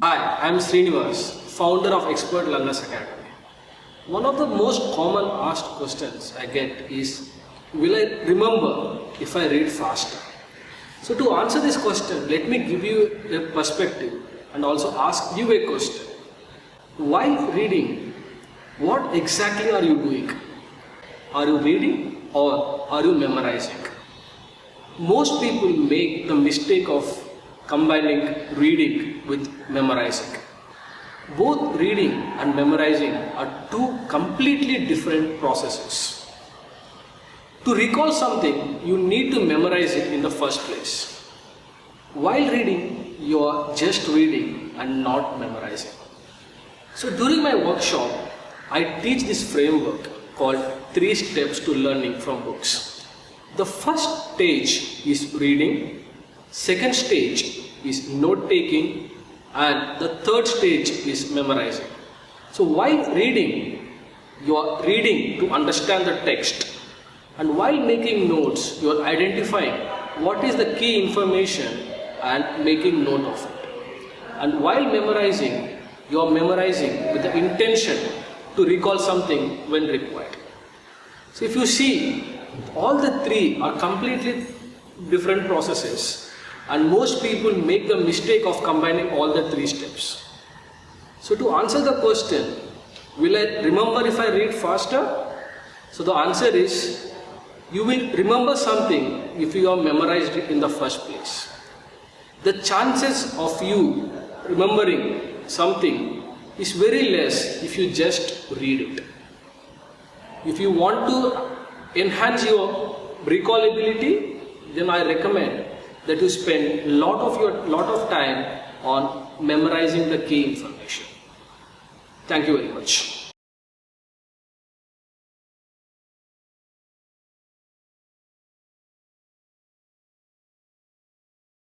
Hi, I am Srinivas, founder of Expert Learners Academy. One of the most common asked questions I get is, will I remember if I read faster? So to answer this question, let me give you a perspective and also ask you a question. While reading, what exactly are you doing? Are you reading or are you memorizing? Most people make the mistake of combining reading with memorizing. Both reading and memorizing are two completely different processes. To recall something, you need to memorize it in the first place. While reading, you are just reading and not memorizing. So during my workshop, I teach this framework called 3 steps to learning from books. The first stage is reading, second stage is note taking, and the third stage is memorizing. So while reading, you are reading to understand the text, and while making notes, you are identifying what is the key information and making note of it. And while memorizing, you are memorizing with the intention to recall something when required. So if you see, all the three are completely different processes, and most people make the mistake of combining all the 3 steps. So to answer the question, will I remember if I read faster? So the answer is, you will remember something if you have memorized it in the first place. The chances of you remembering something is very less if you just read it. If you want to enhance your recallability, then I recommend that you spend a lot of time on memorizing the key information. Thank you very much.